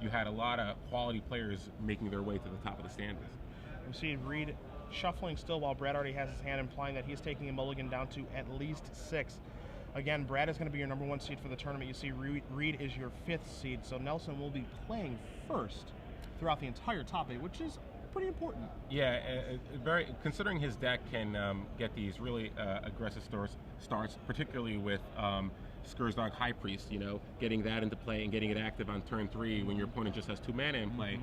you had a lot of quality players making their way to the top of the standings. We see Reid shuffling still while Brad already has his hand, implying that he's taking a mulligan down to at least 6. Again, Brad is going to be your #1 seed for the tournament. You see Reid is your 5th seed, so Nelson will be playing first throughout the entire top 8, which is pretty important. Yeah, very considering his deck can get these really aggressive starts, particularly with Skursdog High Priest, you know, getting that into play and getting it active on turn 3 when your opponent just has 2 mana in play,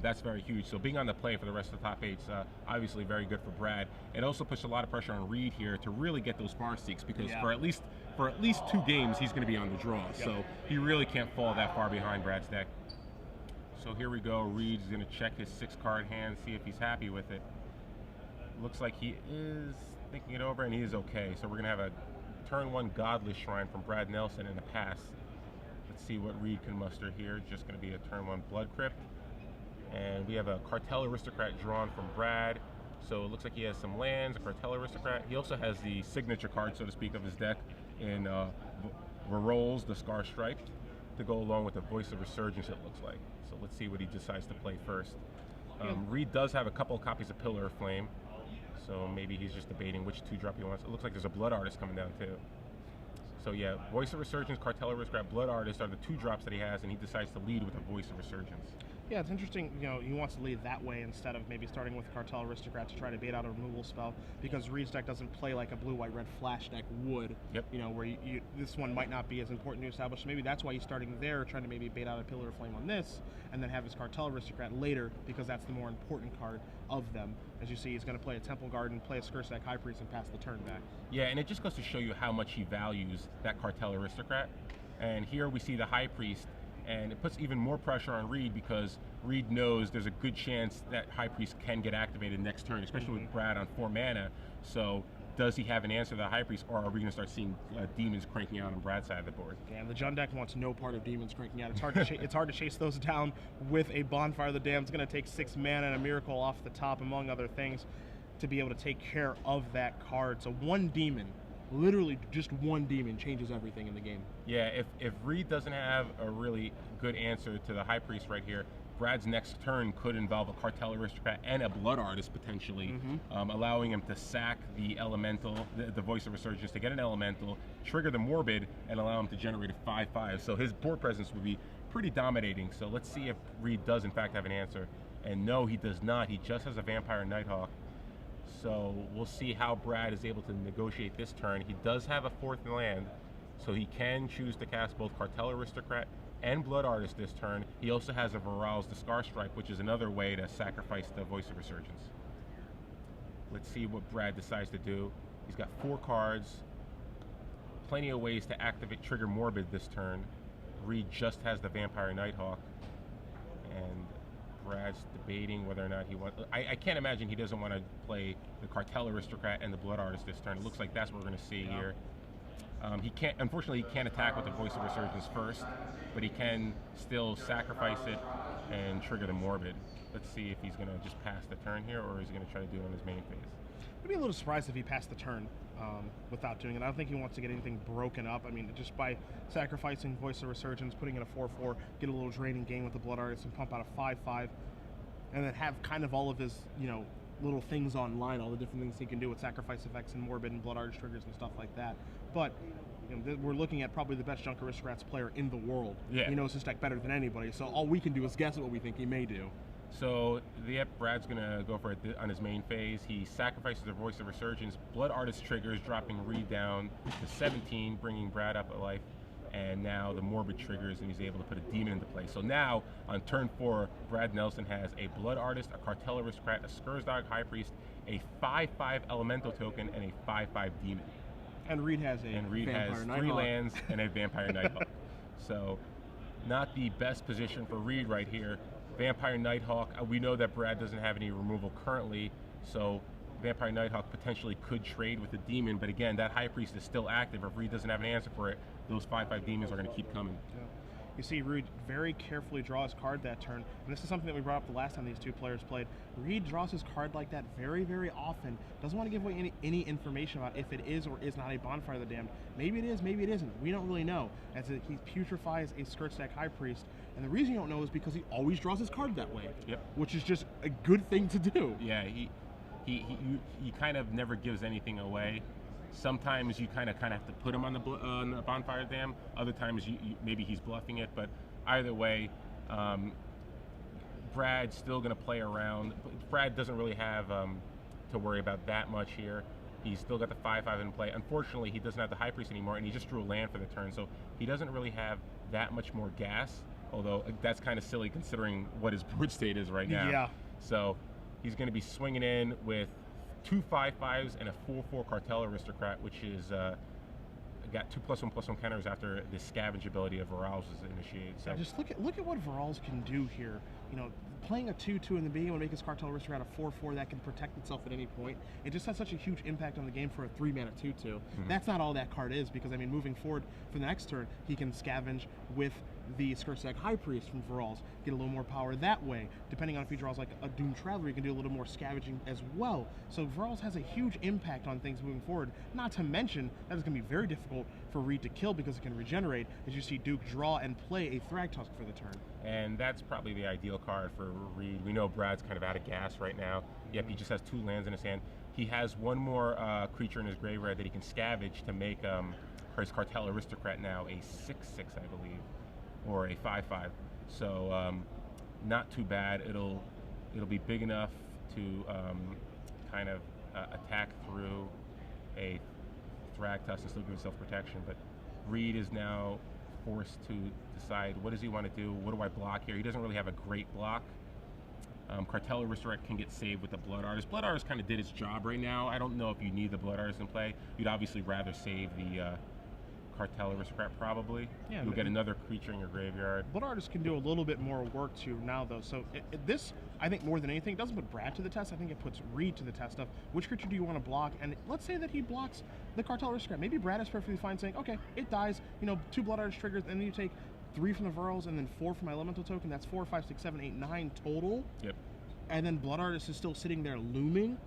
that's very huge. So being on the play for the rest of the top 8 is obviously very good for Brad. It also puts a lot of pressure on Reid here to really get those farm seeks, because for at least 2 games he's going to be on the draw. So he really can't fall that far behind Brad's deck. So here we go. Reid's going to check his 6-card hand, see if he's happy with it. Looks like he is thinking it over, and he is okay. So we're going to have a turn 1 Godless Shrine from Brad Nelson and a pass. Let's see what Reid can muster here. Just going to be a turn 1 Blood Crypt. And we have a Cartel Aristocrat drawn from Brad. So it looks like he has some lands, a Cartel Aristocrat. He also has the signature card, so to speak, of his deck in Varolz, the Scar Striped, to go along with the Voice of Resurgence, it looks like. So let's see what he decides to play first. Reid does have a couple of copies of Pillar of Flame, so maybe he's just debating which 2-drop he wants. It looks like there's a Blood Artist coming down too. So yeah, Voice of Resurgence, Cartel Aristocrat, Blood Artist are the 2 drops that he has, and he decides to lead with a Voice of Resurgence. Yeah, it's interesting, you know, he wants to lead that way instead of maybe starting with Cartel Aristocrat to try to bait out a removal spell, because Reid's deck doesn't play like a blue-white-red flash deck would. You know, where this one might not be as important to establish. Maybe that's why he's starting there, trying to maybe bait out a Pillar of Flame on this, and then have his Cartel Aristocrat later, because that's the more important card of them. As you see, he's going to play a Temple Garden, play a Skursdog High Priest, and pass the turn back. Yeah, and it just goes to show you how much he values that Cartel Aristocrat. And here we see the High Priest, and it puts even more pressure on Reid, because Reid knows there's a good chance that High Priest can get activated next turn, especially with Brad on 4 mana. So does he have an answer to the High Priest, or are we going to start seeing demons cranking out on Brad's side of the board? Yeah, and the Jund deck wants no part of demons cranking out. It's hard to it's hard to chase those down with a Bonfire of the Damned. It's going to take 6 mana and a Miracle off the top, among other things, to be able to take care of that card. So 1 demon, literally just 1 demon, changes everything in the game. Yeah, if Reid doesn't have a really good answer to the High Priest right here, Brad's next turn could involve a Cartel Aristocrat and a Blood Artist potentially, allowing him to sack the Elemental, the Voice of Resurgence, to get an Elemental, trigger the Morbid, and allow him to generate a 5/5. So his board presence would be pretty dominating. So let's see if Reid does in fact have an answer. And no, he does not. He just has a Vampire Nighthawk. So we'll see how Brad is able to negotiate this turn. He does have a 4th land, so he can choose to cast both Cartel Aristocrat and Blood Artist this turn. He also has a Varolz, the Scar Stripe, which is another way to sacrifice the Voice of Resurgence. Let's see what Brad decides to do. He's got 4 cards, plenty of ways to activate Trigger Morbid this turn. Reid just has the Vampire Nighthawk, and Brad's debating whether or not he wants... I can't imagine he doesn't want to play the Cartel Aristocrat and the Blood Artist this turn. It looks like that's what we're going to see here. He can't, unfortunately, he can't attack with the Voice of Resurgence first, but he can still sacrifice it and trigger the Morbid. Let's see if he's going to just pass the turn here, or is he going to try to do it on his main phase. I'd be a little surprised if he passed the turn without doing it. I don't think he wants to get anything broken up. I mean, just by sacrificing Voice of Resurgence, putting in a 4/4, get a little draining game with the Blood Artist, and pump out a 5/5, and then have kind of all of his, you know, little things online, all the different things he can do with sacrifice effects and Morbid and Blood Artist triggers and stuff like that. But you know, we're looking at probably the best Junk Aristocrats player in the world. He knows his deck better than anybody, so all we can do is guess at what we think he may do. So Brad's going to go for it on his main phase. He sacrifices the Voice of Resurgence. Blood Artist triggers, dropping Reid down to 17, bringing Brad up a life. And now the Morbid triggers, and he's able to put a demon into play. So now, on turn 4, Brad Nelson has a Blood Artist, a Cartel Aristocrat, a Skursdog High Priest, a 5/5 Elemental token, and a 5/5 demon. And Reid has a Vampire Nighthawk. 3 lands and a Vampire Nighthawk. So, not the best position for Reid right here. Vampire Nighthawk, we know that Brad doesn't have any removal currently, so Vampire Nighthawk potentially could trade with the demon, but again, that High Priest is still active. If Reid doesn't have an answer for it, those 5/5 demons are going to keep coming. You see Reid very carefully draw his card that turn, and this is something that we brought up the last time these two players played. Reid draws his card like that very, very often. Doesn't want to give away any information about if it is or is not a Bonfire of the Damned. Maybe it is, maybe it isn't. We don't really know, as he putrefies a Skirt Stack High Priest, and the reason you don't know is because he always draws his card that way. Yep. Which is just a good thing to do. Yeah, he kind of never gives anything away. Sometimes you kind of have to put him on the Bonfire Dam. Other times maybe he's bluffing it. But either way, Brad's still going to play around. Brad doesn't really have to worry about that much here. He's still got the 5/5 in play. Unfortunately, he doesn't have the High Priest anymore, and he just drew a land for the turn, so he doesn't really have that much more gas. Although that's kind of silly considering what his board state is right now. Yeah. So he's going to be swinging in with 2 5/5s and a 4/4 Cartel Aristocrat, which is got 2+1/+1 counters after the scavenge ability of Varal's is initiated. So yeah, just look at what Varal's can do here. You know, playing a 2/2 in the beginning will make his Cartel Aristocrat a 4/4 that can protect itself at any point. It just has such a huge impact on the game for a 3-mana 2/2. That's not all that card is, because I mean, moving forward for the next turn, he can scavenge with the Skirt Stack High Priest from Varal's, get a little more power that way. Depending on if he draws like a Doom Traveler, he can do a little more scavenging as well. So Varal's has a huge impact on things moving forward. Not to mention that is going to be very difficult for Reid to kill because it can regenerate, as you see Duke draw and play a Thragtusk for the turn. And that's probably the ideal card for Reid. We know Brad's kind of out of gas right now. Yep, he just has 2 lands in his hand. He has one more creature in his graveyard that he can scavenge to make his Cartel Aristocrat now a 6/6, I believe, or a 5/5. So not too bad. It'll be big enough to kind of attack through a Thragtusk and still give himself protection. But Reid is now forced to decide, what does he want to do? What do I block here? He doesn't really have a great block. Cartel Aristocrat can get saved with the Blood Artist. Blood Artist kind of did its job right now. I don't know if you need the Blood Artist in play. You'd obviously rather save the Cartel Aristocrat, probably. Yeah, you'll get another creature in your graveyard. Blood Artist can do a little bit more work too now, though. So this, I think, more than anything, doesn't put Brad to the test. I think it puts Reid to the test of which creature do you want to block. And let's say that he blocks the Cartel Aristocrat. Maybe Brad is perfectly fine saying, okay, it dies. You know, 2 Blood Artist triggers, and then you take 3 from the Varals and then 4 from my Elemental token. That's 4, 5, 6, 7, 8, 9 total. Yep. And then Blood Artist is still sitting there looming.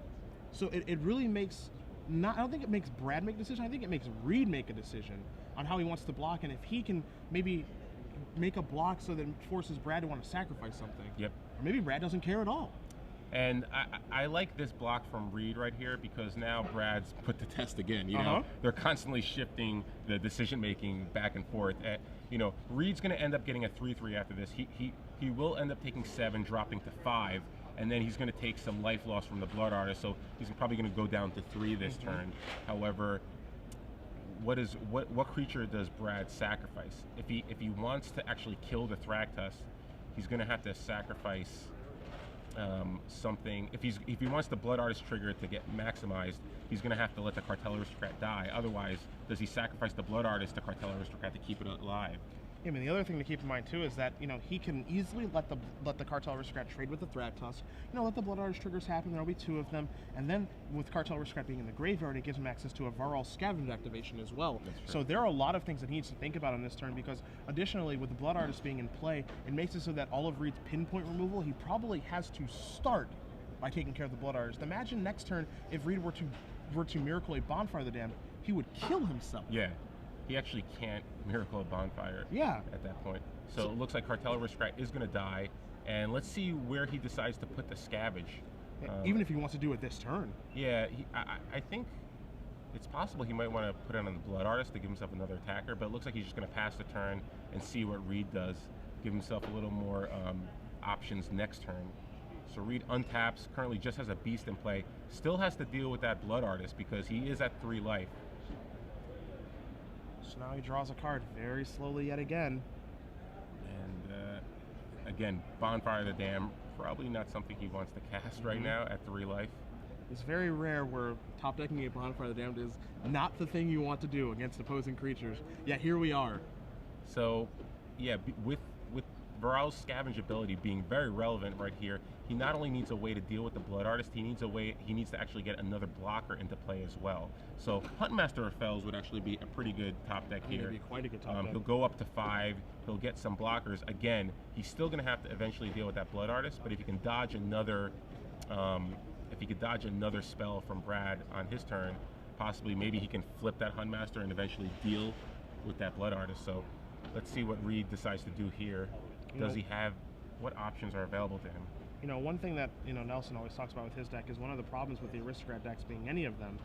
So it really makes, I don't think it makes Brad make a decision. I think it makes Reid make a decision on how he wants to block, and if he can maybe make a block so that it forces Brad to want to sacrifice something. Yep. Or maybe Brad doesn't care at all. And I like this block from Reid right here, because now Brad's put to test again. You know, they're constantly shifting the decision making back and forth. You know, Reid's going to end up getting a 3/3 after this. He will end up taking 7, dropping to 5, and then he's going to take some life loss from the Blood Artist, so he's probably going to go down to 3 this turn. However, what creature does Brad sacrifice? If he wants to actually kill the Thragtusk, he's going to have to sacrifice something. If he wants the Blood Artist trigger to get maximized, he's going to have to let the Cartel Aristocrat die. Otherwise, does he sacrifice the Blood Artist to Cartel Aristocrat to keep it alive? Yeah, I mean, the other thing to keep in mind too is that, you know, he can easily let the Cartel Aristocrat trade with the Thragtusk. You know, let the Blood Artist triggers happen. There'll be 2 of them, and then with Cartel Aristocrat being in the graveyard, it gives him access to a Varal Scavenge activation as well. So there are a lot of things that he needs to think about on this turn, because additionally, with the Blood Artist being in play, it makes it so that all of Reid's pinpoint removal, he probably has to start by taking care of the Blood Artist. Imagine next turn if Reid were to miracle a Bonfire of the Damned, he would kill himself. Yeah. He actually can't miracle a Bonfire at that point. So it looks like Cartel Aristocrat is going to die, and let's see where he decides to put the scavenge. Even if he wants to do it this turn. Yeah, I think it's possible he might want to put it on the Blood Artist to give himself another attacker, but it looks like he's just going to pass the turn and see what Reid does, give himself a little more options next turn. So Reid untaps, currently just has a Beast in play, still has to deal with that Blood Artist because he is at 3 life. So now he draws a card very slowly yet again. And again, Bonfire of the Dam, probably not something he wants to cast right now at 3 life. It's very rare where top decking a Bonfire of the Damned is not the thing you want to do against opposing creatures. Yet here we are. So, yeah, with Varal's scavenge ability being very relevant right here. He not only needs a way to deal with the Blood Artist, he needs to actually get another blocker into play as well. So Huntmaster of Fells would actually be a pretty good top deck here. Be quite a good top deck. He'll go up to 5. He'll get some blockers. Again, he's still going to have to eventually deal with that Blood Artist, but if he can dodge another, spell from Brad on his turn, possibly maybe he can flip that Huntmaster and eventually deal with that Blood Artist. So let's see what Reid decides to do here. Does he have, what options are available to him? You know, one thing that, Nelson always talks about with his deck is one of the problems with the Aristocrat decks being any of them,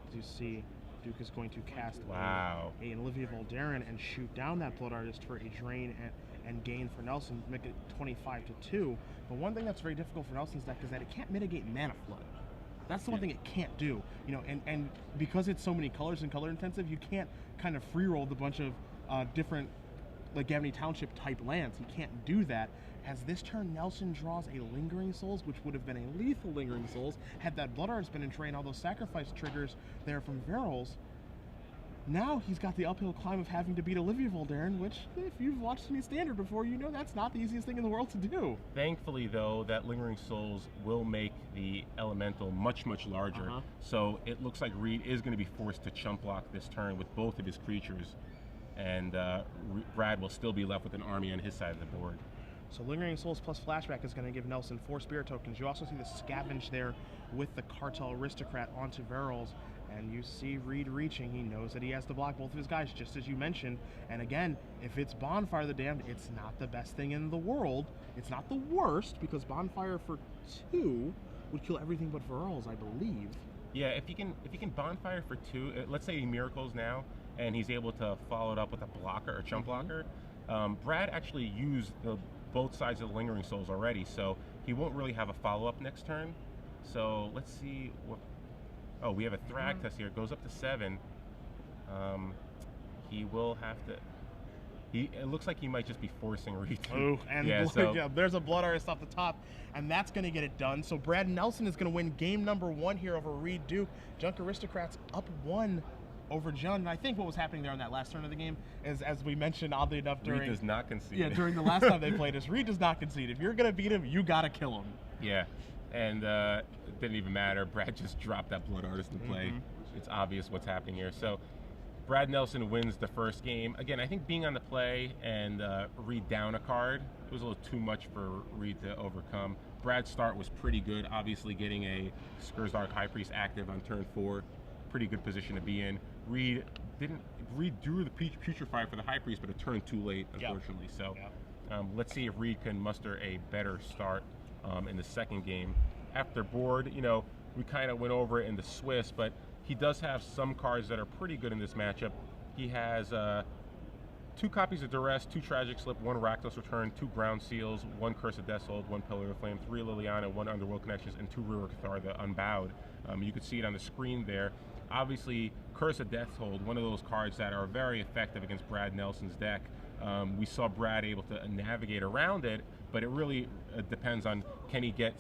as you see, Duke is going to cast a Olivia Voldaren and shoot down that Blood Artist for a drain and gain for Nelson, make it 25-2. But one thing that's very difficult for Nelson's deck is that it can't mitigate mana flood. That's the one thing it can't do, and because it's so many colors and color intensive, you can't kind of free roll the bunch of different, like Gavany Township type lands. He can't do that. As this turn, Nelson draws a Lingering Souls, which would have been a lethal Lingering Souls had that Blood Artist been in train, all those sacrifice triggers there from Varol's. Now he's got the uphill climb of having to beat Olivia Voldaren, which, if you've watched Semi Standard before, you know that's not the easiest thing in the world to do. Thankfully, though, that Lingering Souls will make the Elemental much, much larger. So it looks like Reid is going to be forced to chump block this turn with both of his creatures, and Brad will still be left with an army on his side of the board. So Lingering Souls plus Flashback is going to give Nelson 4 Spirit tokens. You also see the Scavenge there with the Cartel Aristocrat onto Varol's. And you see Reid reaching. He knows that he has to block both of his guys, just as you mentioned. And again, if it's Bonfire the Damned, it's not the best thing in the world. It's not the worst, because Bonfire for 2 would kill everything but Varol's, I believe. Yeah, if he can Bonfire for 2, let's say he miracles now, and he's able to follow it up with a blocker or chump blocker. Brad actually used both sides of the Lingering Souls already, so he won't really have a follow-up next turn. So let's see what... Oh, we have a Thrag test here. It goes up to 7. He will have to... It looks like he might just be forcing Reid. Oh, and there's a Blood Artist off the top, and that's going to get it done. So Brad Nelson is going to win game number 1 here over Reid Duke. Junk Aristocrats up 1 over Jun. And I think what was happening there on that last turn of the game is, as we mentioned, oddly enough, Reid does not concede. Yeah, during the last time they played us, Reid does not concede. If you're going to beat him, you got to kill him. Yeah. And it didn't even matter. Brad just dropped that Blood Artist in play. It's obvious what's happening here. So Brad Nelson wins the first game. Again, I think being on the play and Reid down a card, it was a little too much for Reid to overcome. Brad's start was pretty good. Obviously getting a Skurzdark High Priest active on turn 4. Pretty good position to be in. Reid drew the Putrefy for the High Priest, but it turned too late, unfortunately. So let's see if Reid can muster a better start in the second game. After board, we kind of went over it in the Swiss, but he does have some cards that are pretty good in this matchup. He has 2 copies of Duress, 2 Tragic Slip, 1 Rakdos Return, 2 Ground Seals, 1 Curse of Deathhold, 1 Pillar of Flame, 3 Liliana, 1 Underworld Connections, and 2 Rurik Cathar, the Unbowed. You can see it on the screen there. Obviously, Curse of Deathhold, one of those cards that are very effective against Brad Nelson's deck. We saw Brad able to navigate around it, but it really depends on, can he get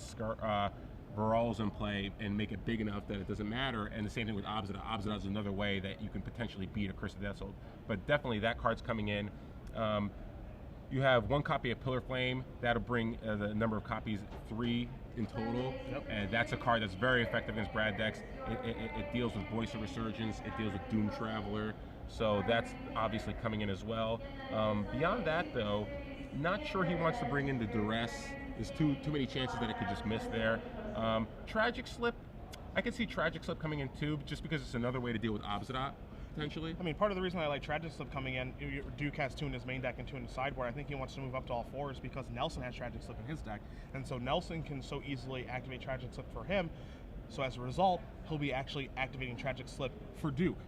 Varol's in play and make it big enough that it doesn't matter. And the same thing with Obzida. Obzida is another way that you can potentially beat a Curse of Deathhold. But definitely that card's coming in. You have 1 copy of Pillar Flame. That'll bring the number of copies 3 in total. And that's a card that's very effective against Brad decks. It deals with Voice of Resurgence. It deals with Doom Traveler. So that's obviously coming in as well. Beyond that, though, not sure he wants to bring in the Duress. There's too many chances that it could just miss there. Tragic Slip, I can see Tragic Slip coming in too, just because it's another way to deal with Obzida, potentially. I mean, part of the reason I like Tragic Slip coming in, Duke has 2 in his main deck and 2 in the sideboard. I think he wants to move up to all 4s because Nelson has Tragic Slip in his deck. And so Nelson can so easily activate Tragic Slip for him. So as a result, he'll be actually activating Tragic Slip for Duke.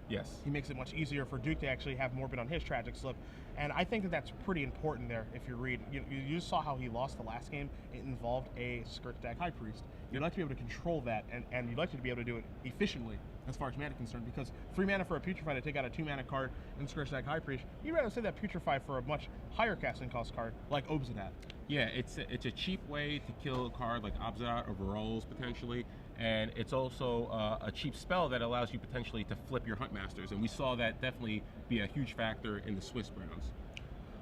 Yes. He makes it much easier for Duke to actually have Morbid on his Tragic Slip. And I think that that's pretty important there if you read. You just saw how he lost the last game. It involved a Skurzdark High Priest. You'd like to be able to control that, and you'd like to be able to do it efficiently as far as mana is concerned, because 3 mana for a Putrefy to take out a 2 mana card in Skurzdark High Priest, you'd rather say that Putrefy for a much higher casting cost card like Obzida. Yeah, it's a cheap way to kill a card like Obzida or Varol's potentially, and it's also a cheap spell that allows you potentially to flip your Huntmasters, and we saw that definitely be a huge factor in the Swiss Browns.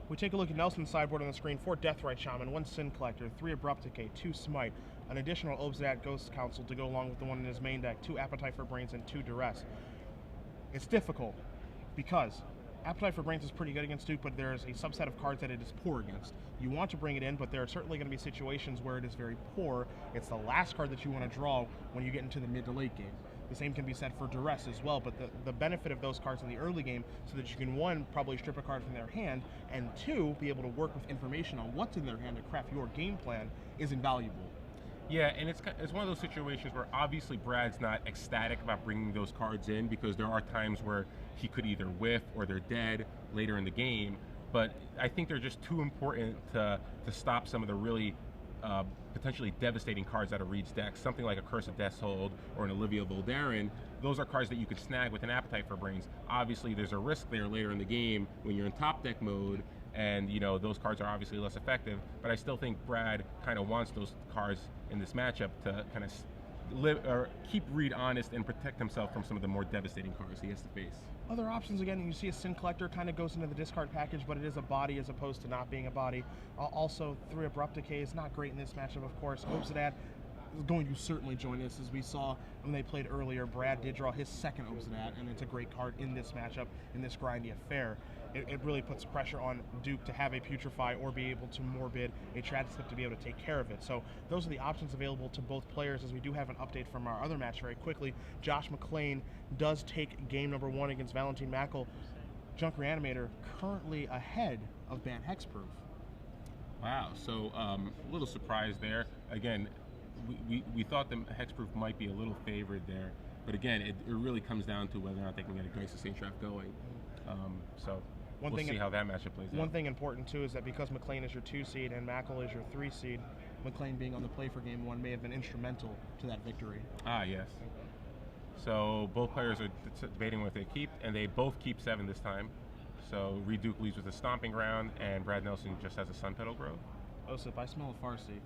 We take a look at Nelson's sideboard on the screen: 4 Deathrite Shaman, 1 Sin Collector, 3 Abrupt Decay, 2 Smite, an additional Obsidian Ghost Council to go along with the one in his main deck, 2 Appetite for Brains, and 2 Duress. It's difficult because Appetite for Brains is pretty good against Duke, but there's a subset of cards that it is poor against. You want to bring it in, but there are certainly going to be situations where it is very poor. It's the last card that you want to draw when you get into the mid to late game. The same can be said for Duress as well, but the benefit of those cards in the early game so that you can, 1, probably strip a card from their hand, and 2, be able to work with information on what's in their hand to craft your game plan is invaluable. Yeah, and it's one of those situations where obviously Brad's not ecstatic about bringing those cards in because there are times where he could either whiff or they're dead later in the game, but I think they're just too important to stop some of the really potentially devastating cards out of Reid's deck, something like a Curse of Death's Hold or an Olivia Voldaren. Those are cards that you could snag with an Appetite for Brains. Obviously, there's a risk there later in the game when you're in top deck mode, and you know those cards are obviously less effective. But I still think Brad kind of wants those cards in this matchup to kind of live or keep Reid honest and protect himself from some of the more devastating cards he has to face. Other options, again, you see a Sin Collector kind of goes into the discard package, but it is a body as opposed to not being a body. Also, 3 Abrupt Decay is not great in this matchup, of course. Obsidian is going to certainly join us, as we saw when they played earlier. Brad did draw his second Obsidian, and it's a great card in this matchup, in this grindy affair. It really puts pressure on Duke to have a Putrefy or be able to Morbid a Tragic Slip to be able to take care of it. So those are the options available to both players, as we do have an update from our other match very quickly. Josh McClain does take game number 1 against Valentine Mackel. Junk Reanimator currently ahead of Ban Hexproof. Wow, so a little surprised there. Again, we thought the Hexproof might be a little favored there, but again, it really comes down to whether or not they can get a Geist of Saint Trap going. So we'll see how that matchup plays out. One thing important too is that because McClain is your 2 seed and Mackel is your 3 seed, McClain being on the play for game 1 may have been instrumental to that victory. Ah, yes. So both players are debating what they keep, and they both keep 7 this time. So Reid Duke leads with a Stomping Ground, and Brad Nelson just has a Sun Petal Grove. Osip, I smell a Farseed.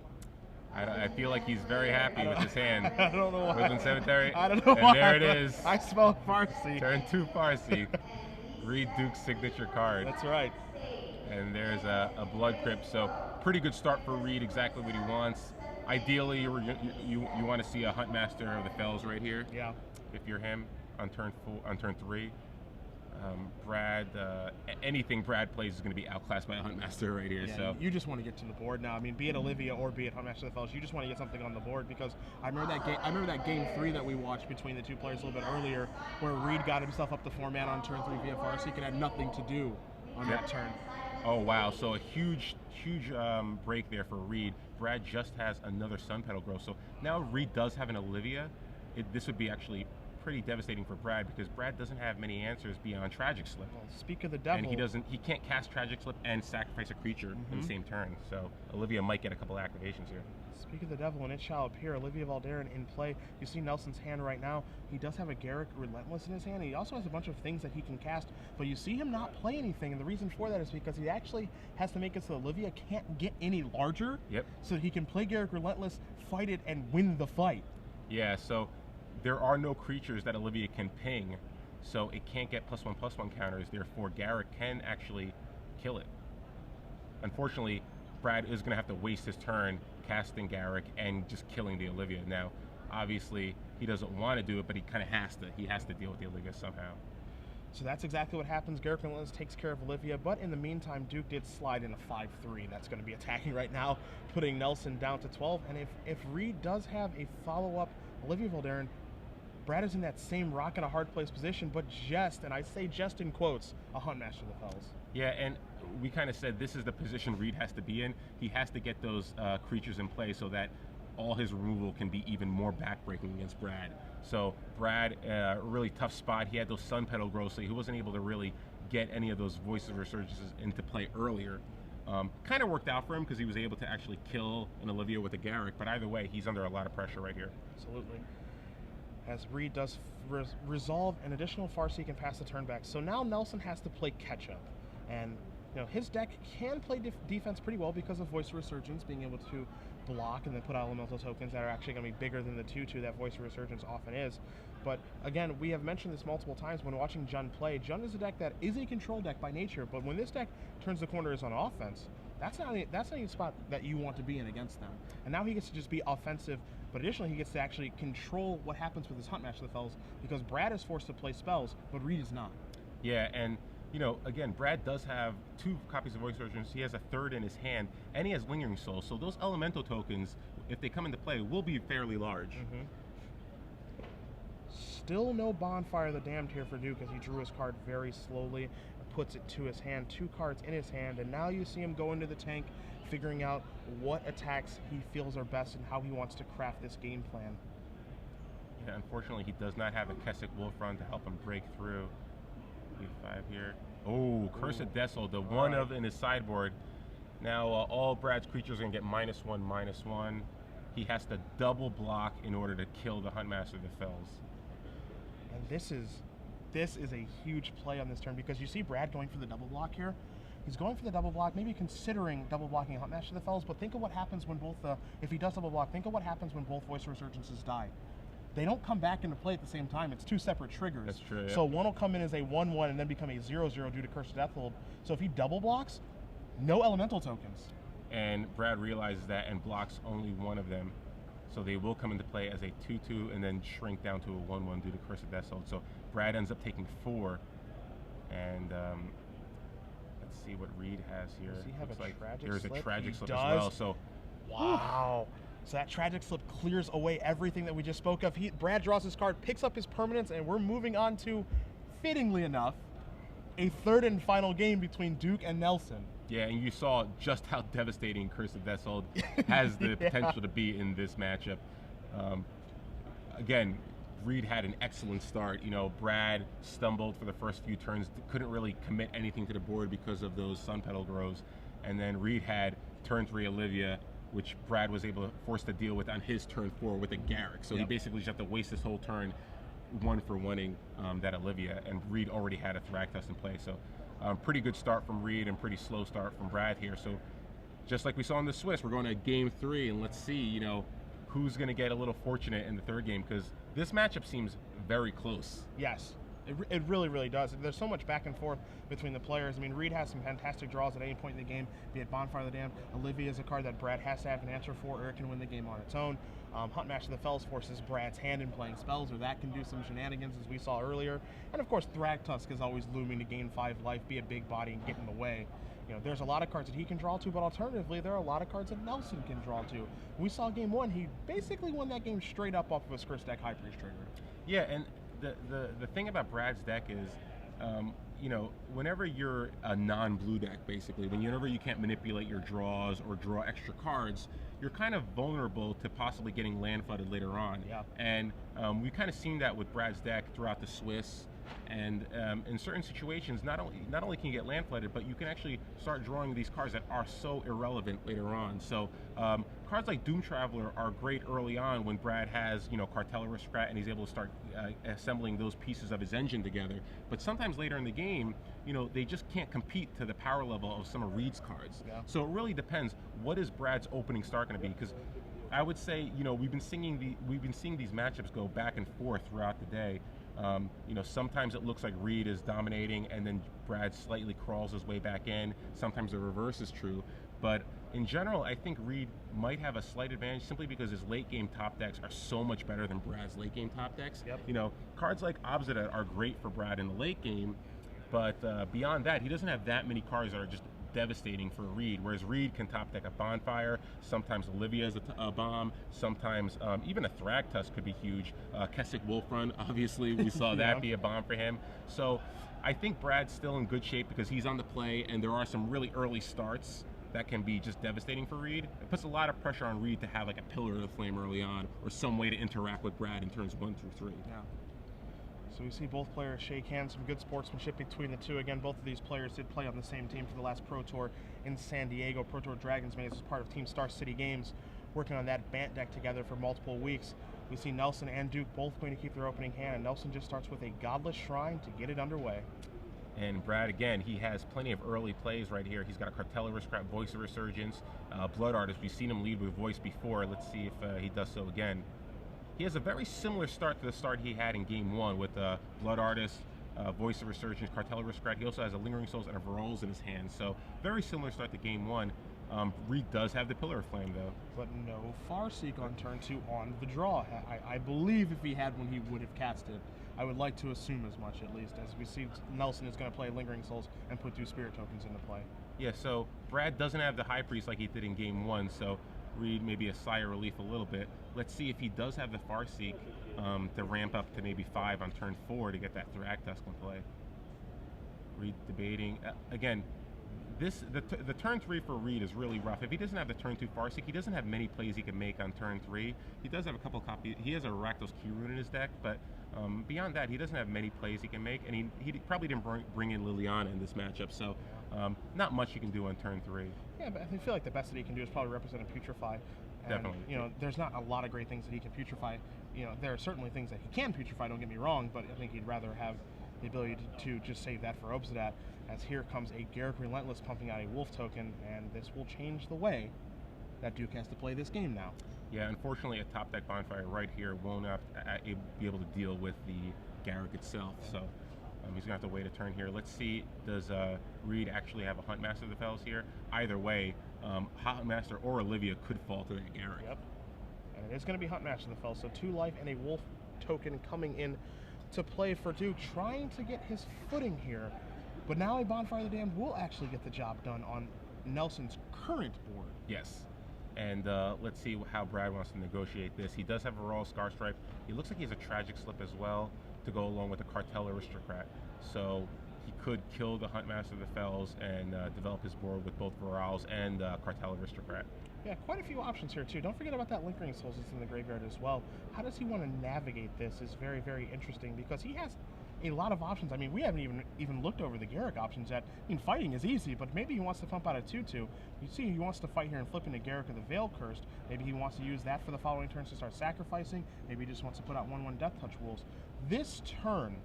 I feel like he's very happy with his hand. I don't know why. Within Cemetery. I don't know and why. There it is. I smell a Farseed. Turn 2 Farseed. Reid Duke's signature card. That's right. And there's a Blood Crypt. So pretty good start for Reid, exactly what he wants. Ideally, you want to see a Huntmaster of the Fells right here. Yeah. If you're him on turn 3. Brad, anything Brad plays is going to be outclassed by a Huntmaster right here. Yeah, so you just want to get to the board now. I mean, be it Olivia or be it Huntmaster of the Fells, you just want to get something on the board, because I remember that game 3 that we watched between the two players a little bit earlier, where Reid got himself up to 4 mana on turn 3 via Farseek and had nothing to do on that turn. Oh wow! So a huge break there for Reid. Brad just has another Sun Petal Growth. So now Reid does have an Olivia. This would be actually pretty devastating for Brad, because Brad doesn't have many answers beyond Tragic Slip. Well, speak of the devil. And he can't cast Tragic Slip and sacrifice a creature in the same turn. So Olivia might get a couple activations here. Speak of the devil, and it shall appear. Olivia Voldaren in play. You see Nelson's hand right now. He does have a Garruk Relentless in his hand. He also has a bunch of things that he can cast, but you see him not play anything, and the reason for that is because he actually has to make it so Olivia can't get any larger. Yep. So he can play Garruk Relentless, fight it, and win the fight. Yeah, so there are no creatures that Olivia can ping, so it can't get +1/+1 counters. Therefore, Garruk can actually kill it. Unfortunately, Brad is going to have to waste his turn casting Garruk and just killing the Olivia. Now, obviously, he doesn't want to do it, but he kind of has to. He has to deal with the Olivia somehow. So that's exactly what happens. Garruk Relentless takes care of Olivia, but in the meantime, Duke did slide in a 5-3. That's going to be attacking right now, putting Nelson down to 12. And if Reid does have a follow-up Olivia Voldaren, Brad is in that same rock and a hard place position, but just, and I say just in quotes, a Huntmaster of the Fells. Yeah, and we kind of said this is the position Reid has to be in. He has to get those creatures in play so that all his removal can be even more backbreaking against Brad. So Brad, really tough spot. He had those Sun Petal Growths, so he wasn't able to really get any of those Voice of Resurgences into play earlier. Kind of worked out for him because he was able to actually kill an Olivia with a Garruk, but either way, he's under a lot of pressure right here. Absolutely. As Reid does resolve an additional Farseek and pass the turn back. So now Nelson has to play catch-up. And his deck can play defense pretty well because of Voice of Resurgence, being able to block and then put out elemental tokens that are actually going to be bigger than the 2/2 that Voice of Resurgence often is. But again, we have mentioned this multiple times when watching Jund play. Jund is a deck that is a control deck by nature, but when this deck turns the corners on offense, that's not a spot that you want to be in against them. And now he gets to just be offensive, but additionally he gets to actually control what happens with his Hunt Match of the Fells, because Brad is forced to play spells, but Reid is not. Yeah, and again, Brad does have 2 copies of Voice Resurgence. He has a 3rd in his hand, and he has Lingering Soul. So those elemental tokens, if they come into play, will be fairly large. Still no Bonfire of the Damned here for Duke, as he drew his card very slowly and puts it to his hand. 2 cards in his hand, and now you see him go into the tank, figuring out what attacks he feels are best and how he wants to craft this game plan. Yeah, unfortunately, he does not have a Kessick Wolfrun to help him break through. 5 here. Oh, Cursed Desol, the one of in his sideboard. Now all Brad's creatures are going to get -1/-1. He has to double block in order to kill the Huntmaster of the Fells. And this is a huge play on this turn, because you see Brad going for the double block here. He's going for the double block, maybe considering double blocking Huntmaster of the Fells, but think of what happens when both if he does double block, think of what happens when both Voice Resurgences die. They don't come back into play at the same time. It's 2 separate triggers. That's true, yeah. So one will come in as a 1/1 and then become a 0/0 due to Cursed Deathhold. So if he double blocks, no elemental tokens. And Brad realizes that and blocks only one of them. So they will come into play as a 2/2 and then shrink down to a 1/1 due to Cursed Deathhold. So Brad ends up taking 4. And let's see what Reid has here. Does he have Looks a like tragic there's slip? a tragic He slip does. as well. So wow. So that tragic slip clears away everything that we just spoke of. Brad draws his card, picks up his permanents, and we're moving on to, fittingly enough, a 3rd and final game between Duke and Nelson. yeah, and you saw just how devastating Cursed Deathhold has the potential to be in this matchup. Again, Reid had an excellent start. Brad stumbled for the first few turns, couldn't really commit anything to the board because of those Sun Petal Groves. And then Reid had turn 3 Olivia, which Brad was able to force to deal with on his turn 4 with a Garrick. So he basically just had to waste his whole turn 1-for-1ing that Olivia, and Reid already had a Thragtusk in play. So pretty good start from Reid and pretty slow start from Brad here. So just like we saw in the Swiss, we're going to game 3, and let's see, who's going to get a little fortunate in the 3rd game, because this matchup seems very close. Yes. It really, really does. There's so much back and forth between the players. I mean, Reid has some fantastic draws at any point in the game, be it Bonfire of the Damned. Olivia is a card that Brad has to have an answer for, or it can win the game on its own. Hunt Match of the Fells forces Brad's hand in playing spells, or that can do some shenanigans, as we saw earlier. And of course, Thragtusk is always looming to gain 5 life, be a big body, and get in the way. There's a lot of cards that he can draw to, but alternatively, there are a lot of cards that Nelson can draw to. We saw game 1, he basically won that game straight up off of a Skurse deck High Priest trigger. Yeah, and the thing about Brad's deck is, whenever you're a non-blue deck, basically, whenever you can't manipulate your draws or draw extra cards, you're kind of vulnerable to possibly getting land flooded later on. Yeah. And we've kind of seen that with Brad's deck throughout the Swiss. And in certain situations, not only can you get land flooded, but you can actually start drawing these cards that are so irrelevant later on. So cards like Doom Traveler are great early on when Brad has Cartel Aristocrat and he's able to start assembling those pieces of his engine together. But sometimes later in the game, they just can't compete to the power level of some of Reid's cards. Yeah. So it really depends. What is Brad's opening start going to be? Because I would say we've been seeing these matchups go back and forth throughout the day. Sometimes it looks like Reid is dominating and then Brad slightly crawls his way back in. Sometimes the reverse is true. But in general, I think Reid might have a slight advantage simply because his late game top decks are so much better than Brad's late game top decks. Yep. Cards like Obsidian are great for Brad in the late game, but beyond that, he doesn't have that many cards that are just devastating for Reid, whereas Reid can top deck a Bonfire, sometimes Olivia is a bomb, sometimes even a Thragtusk could be huge. Kessick Wolfrun, obviously, we saw that be a bomb for him. So I think Brad's still in good shape because he's on the play, and there are some really early starts that can be just devastating for Reid. It puts a lot of pressure on Reid to have like a Pillar of the Flame early on, or some way to interact with Brad in turns 1 through 3. Yeah. So we see both players shake hands, some good sportsmanship between the two. Again, both of these players did play on the same team for the last Pro Tour in San Diego. Pro Tour Dragons Maze was part of Team Star City Games, working on that Bant deck together for multiple weeks. We see Nelson and Duke both going to keep their opening hand, and Nelson just starts with a Godless Shrine to get it underway. And Brad, again, he has plenty of early plays right here. He's got a Cartel Aristocrat, Voice of Resurgence, Blood Artist. We've seen him lead with Voice before. Let's see if he does so again. He has a very similar start to the start he had in Game 1 with Blood Artist, Voice of Resurgence, Cartel Aristocrat. He also has a Lingering Souls and a Varolz in his hand. So very similar start to Game 1. Reid does have the Pillar of Flame, though. But no Farseek on turn 2 on the draw. I believe if he had one, he would have cast it. I would like to assume as much, at least, as we see Nelson is going to play Lingering Souls and put 2 Spirit Tokens into play. Yeah, so Brad doesn't have the High Priest like he did in Game 1, so Reid maybe a sigh of relief a little bit. Let's see if he does have the Farseek to ramp up to maybe 5 on turn 4 to get that Thragtusk in play. Reid debating. Again, the turn 3 for Reid is really rough. If he doesn't have the turn 2 Farseek, he doesn't have many plays he can make on turn 3. He does have a couple copies. He has a Rakdos Keyrune in his deck, but beyond that, he doesn't have many plays he can make, and he probably didn't bring in Liliana in this matchup, so not much you can do on turn 3. Yeah, but I feel like the best that he can do is probably represent and Putrefy. And, Definitely. You know, there's not a lot of great things that he can putrefy. You know, there are certainly things that he can putrefy, don't get me wrong, but I think he'd rather have the ability to just save that for Obsidat, as here comes a Garruk Relentless pumping out a Wolf token, and this will change the way that Duke has to play this game now. Yeah, unfortunately, a top deck Bonfire right here won't be able to deal with the Garruk itself, so he's going to have to wait a turn here. Let's see, does Reid actually have a Huntmaster of the Fells here? Either way, Huntmaster or Olivia could fall to that Garruk. Yep, and it is going to be Huntmaster of the Fells, so 2 life and a Wolf token coming in to play for Duke, trying to get his footing here. But now a Bonfire of the Damned will actually get the job done on Nelson's current board. Yes. And let's see how Brad wants to negotiate this. He does have a Royal Scar Stripe. He looks like he has a Tragic Slip as well to go along with the Cartel Aristocrat. So he could kill the Huntmaster of the Fells and develop his board with both Varolz and Cartel Aristocrat. Yeah, quite a few options here too. Don't forget about that Lingering Souls that's in the graveyard as well. How does he want to navigate this is very, very interesting, because he has a lot of options. I mean, we haven't even looked over the Garruk options yet. I mean, fighting is easy, but maybe he wants to pump out a 2/2. You see, he wants to fight here and flip into Garruk of the Veil Cursed. Maybe he wants to use that for the following turns to start sacrificing. Maybe he just wants to put out 1/1 Death Touch Wolves. This turn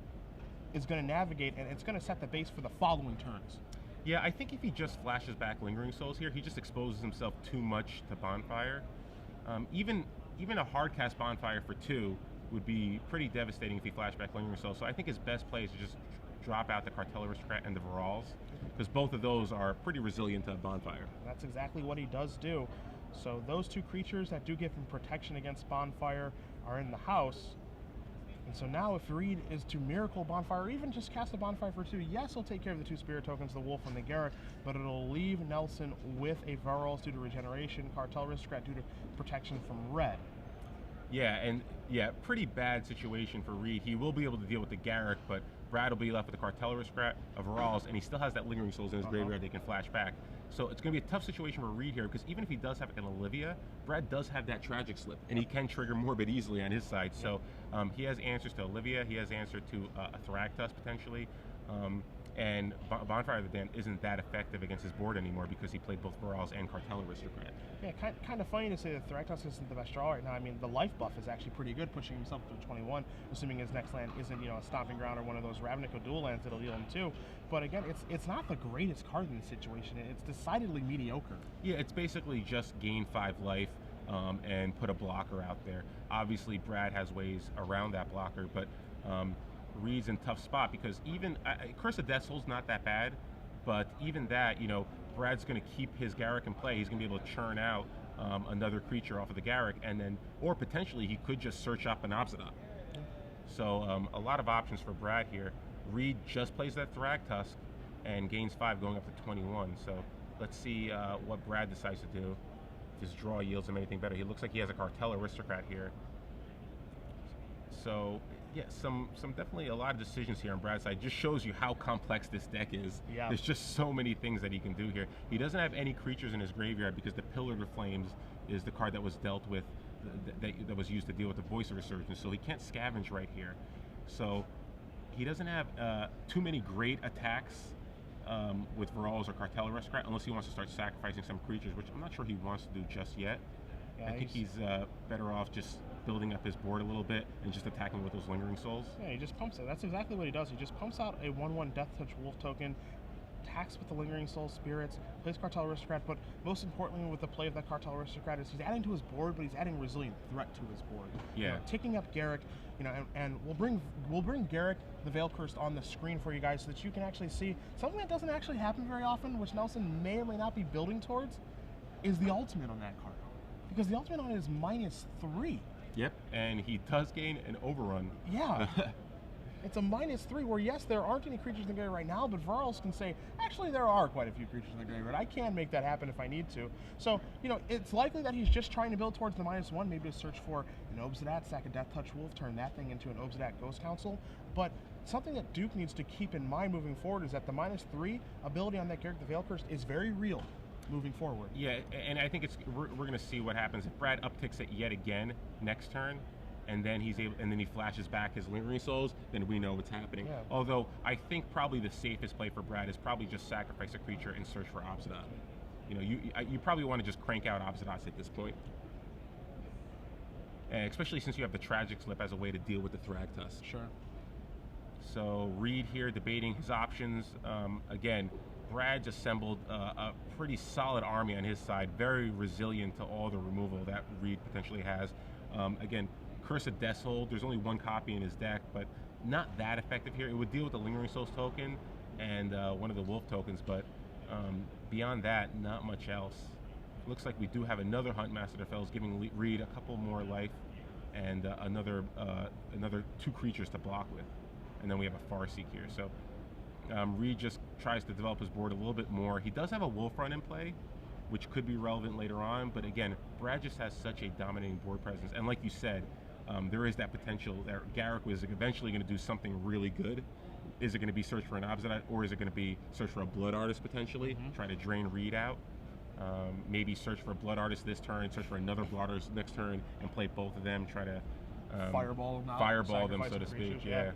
is going to navigate, and it's going to set the base for the following turns. Yeah, I think if he just flashes back Lingering Souls here, he just exposes himself too much to Bonfire. Even a hard cast Bonfire for 2 would be pretty devastating if he flashed back Lingering Souls. So I think his best play is to just drop out the Cartel Aristocrat and the Varolz, because both of those are pretty resilient to Bonfire. That's exactly what he does do. So those 2 creatures that do give him protection against Bonfire are in the house. And so now if Reid is to Miracle Bonfire, or even just cast a Bonfire for 2, yes, he'll take care of the 2 Spirit Tokens, the Wolf and the Garruk, but it'll leave Nelson with a Varolz due to regeneration, Cartel Aristocrat due to protection from red. Yeah, and yeah, pretty bad situation for Reid. He will be able to deal with the Garruk, but Brad will be left with the Cartel Aristocrat, a Varolz, and he still has that Lingering Souls in his graveyard they can flash back. So it's going to be a tough situation for Reid here, because even if he does have an Olivia, Brad does have that Tragic Slip, and he can trigger Morbid easily on his side. So he has answers to Olivia, he has answer to a Thragtusk potentially, and Bonfire of the Damned isn't that effective against his board anymore because he played both Varolz and Cartel Aristocrat. Yeah, kind of funny to say that Thragtusk isn't the best draw right now. I mean, the life buff is actually pretty good, pushing himself to 21, assuming his next land isn't, you know, a Stomping Ground or one of those Ravnica dual lands that'll deal him 2. But again, it's not the greatest card in this situation. It's decidedly mediocre. Yeah, it's basically just gain 5 life and put a blocker out there. Obviously, Brad has ways around that blocker, but Reid's in a tough spot, because even Curse of Death Soul's not that bad, but even that, you know, Brad's going to keep his Garruk in play. He's going to be able to churn out another creature off of the Garruk, and then, or potentially he could just search up an Obsidat. So a lot of options for Brad here. Reid just plays that Thragtusk and gains 5 going up to 21. So let's see what Brad decides to do. If his draw yields him anything better. He looks like he has a Cartel Aristocrat here. So yeah, some definitely a lot of decisions here on Brad's side. Just shows you how complex this deck is. Yeah. There's just so many things that he can do here. He doesn't have any creatures in his graveyard because the Pillar of Flames is the card that was dealt with, that was used to deal with the Voice of Resurgence. So he can't scavenge right here. So he doesn't have too many great attacks with Varolz or Cartel Aristocrat, unless he wants to start sacrificing some creatures, which I'm not sure he wants to do just yet. Yeah, I think he's better off just building up his board a little bit and just attacking with those Lingering Souls. Yeah, he just pumps it. That's exactly what he does. He just pumps out a 1/1 Death Touch Wolf token, attacks with the Lingering Soul Spirits, plays Cartel Aristocrat, but most importantly with the play of that Cartel Aristocrat is he's adding to his board, but he's adding Resilient Threat to his board. Yeah. You know, ticking up Garruk, you know, and we'll bring Garruk, the Veil Cursed, on the screen for you guys so that you can actually see something that doesn't actually happen very often, which Nelson may or may not be building towards, is the ultimate on that card. Because the ultimate on it is -3. Yep, and he does gain an overrun. Yeah. It's a -3 where, yes, there aren't any creatures in the graveyard right now, but Varls can say, actually, there are quite a few creatures in the graveyard. I can make that happen if I need to. So, you know, it's likely that he's just trying to build towards the -1, maybe to search for an Obsidat, sack a Death Touch Wolf, turn that thing into an Obsidat Ghost Council. But something that Duke needs to keep in mind moving forward is that the -3 ability on that Garruk the Veil Cursed is very real moving forward. Yeah, and I think we're going to see what happens if Brad upticks it yet again next turn, and then he flashes back his Lingering Souls, then we know what's happening. Yeah. Although I think probably the safest play for Brad is probably just sacrifice a creature and search for Obsidat. You know, you probably want to just crank out Obsidats at this point, and especially since you have the Tragic Slip as a way to deal with the Thragtusk. Sure. So Reid here debating his options. Again, Brad's assembled a pretty solid army on his side, very resilient to all the removal that Reid potentially has. Again, Curse of Deathhold, there's only one copy in his deck, but not that effective here. It would deal with the Lingering Souls token and one of the Wolf tokens, but beyond that, not much else. Looks like we do have another Huntmaster that fells, giving Reid a couple more life and another 2 creatures to block with. And then we have a Farseek here. So Reid just tries to develop his board a little bit more. He does have a Wolf Run in play, which could be relevant later on, but again, Brad just has such a dominating board presence. And like you said, there is that potential that Garruk was eventually going to do something really good. Is it going to be search for an Obsidat, or is it going to be search for a Blood Artist potentially, try to drain Reid out? Maybe search for a Blood Artist this turn, search for another Blood Artist next turn, and play both of them, try to Fireball them, so to speak. Yeah.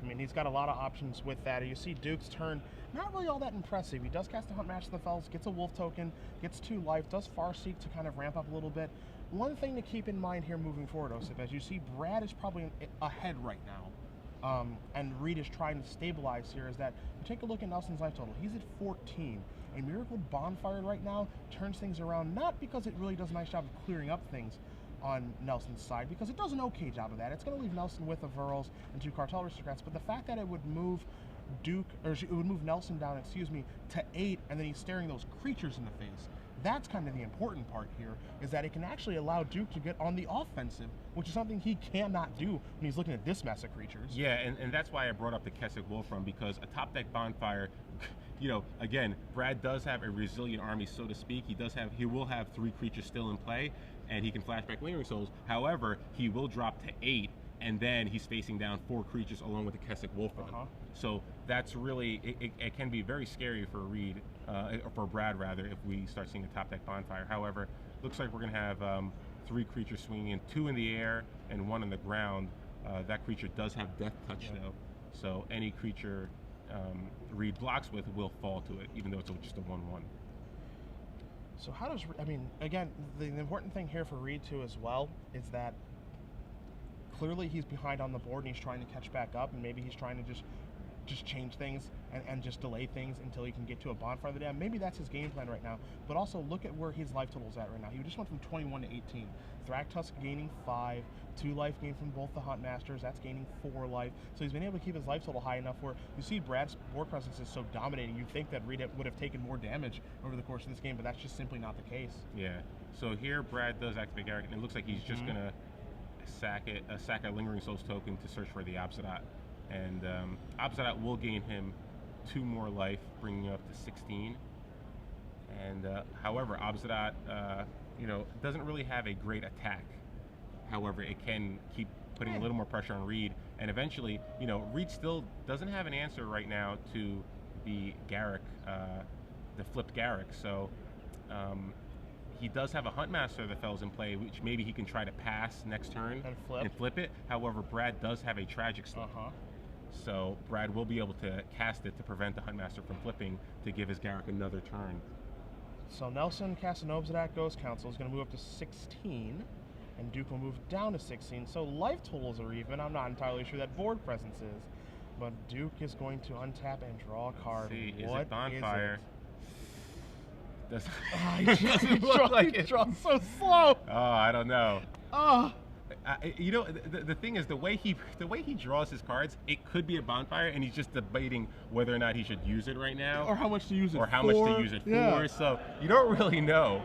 I mean, he's got a lot of options with that. You see Duke's turn, not really all that impressive. He does cast a Huntmaster of the Fells, gets a Wolf token, gets 2 life, does Farseek to kind of ramp up a little bit. One thing to keep in mind here moving forward, Osip, as you see, Brad is probably ahead right now, and Reid is trying to stabilize here, is that you take a look at Nelson's life total. He's at 14. A Miracle Bonfire right now turns things around, not because it really does a nice job of clearing up things on Nelson's side, because it does an okay job of that. It's going to leave Nelson with a Varls and 2 Cartel Aristocrats, but the fact that it would move it would move Nelson down, to 8, and then he's staring those creatures in the face. That's kind of the important part here, is that it can actually allow Duke to get on the offensive, which is something he cannot do when he's looking at this mess of creatures. Yeah, and that's why I brought up the Kessig Wolf Run, because a top deck Bonfire, you know, again, Brad does have a resilient army, so to speak. He will have 3 creatures still in play, and he can flashback Lingering Souls. However, he will drop to 8, and then he's facing down 4 creatures along with the Kessig Wolf Run. So that's really, it can be very scary for Reid, for Brad rather, if we start seeing a top deck Bonfire. However, looks like we're going to have 3 creatures swinging in, 2 in the air and 1 on the ground. That creature does have Death Touch though, so any creature Reid blocks with will fall to it, even though it's just a 1/1. So how does, I mean, again, the important thing here for Reid too as well is that clearly he's behind on the board and he's trying to catch back up, and maybe he's trying to just change things and just delay things until he can get to a Bonfire of the Damned. Maybe that's his game plan right now, but also look at where his life total's at right now. He just went from 21 to 18. Thragtusk gaining 5, 2 life gained from both the Huntmasters, that's gaining 4 life. So he's been able to keep his life total high enough where you see Brad's board presence is so dominating. You'd think that Reid would have taken more damage over the course of this game, but that's just simply not the case. Yeah, so here Brad does activate Garruk, and it looks like he's just going to sack a Lingering Souls token to search for the Obsidat. And Obsidat will gain him 2 more life, bringing up to 16. And however, Obsidat, you know, doesn't really have a great attack. However, it can keep putting a little more pressure on Reid. And eventually, you know, Reid still doesn't have an answer right now to the Garruk, the flipped Garruk. So he does have a Huntmaster that fells in play, which maybe he can try to pass next turn and flip it. However, Brad does have a Tragic Slip. So Brad will be able to cast it to prevent the Huntmaster from flipping to give his Garruk another turn. So Nelson casts an Obsidian Ghost Council. Is going to move up to 16, and Duke will move down to 16. So life totals are even. I'm not entirely sure that board presence is, but Duke is going to untap and draw a card. See, What is it Bonfire? He draws so slow. Oh, I don't know. Oh. You know, the thing is, the way he draws his cards, it could be a Bonfire, and he's just debating whether or not he should use it right now, Or how much to use it for. or how much to use it for. So you don't really know.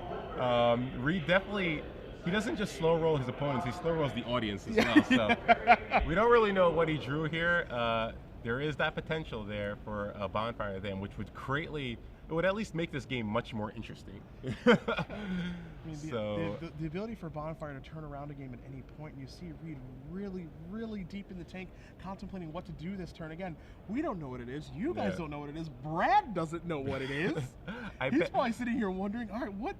Reid definitely, he doesn't just slow roll his opponents; he slow rolls the audience as well. So we don't really know what he drew here. There is that potential there for a Bonfire then, which would greatly. It would at least make this game much more interesting. The ability for Bonfire to turn around a game at any point, and you see Reid really, really deep in the tank, contemplating what to do this turn. Again, we don't know what it is. You guys don't know what it is. Brad doesn't know what it is. He's probably sitting here wondering, all right, what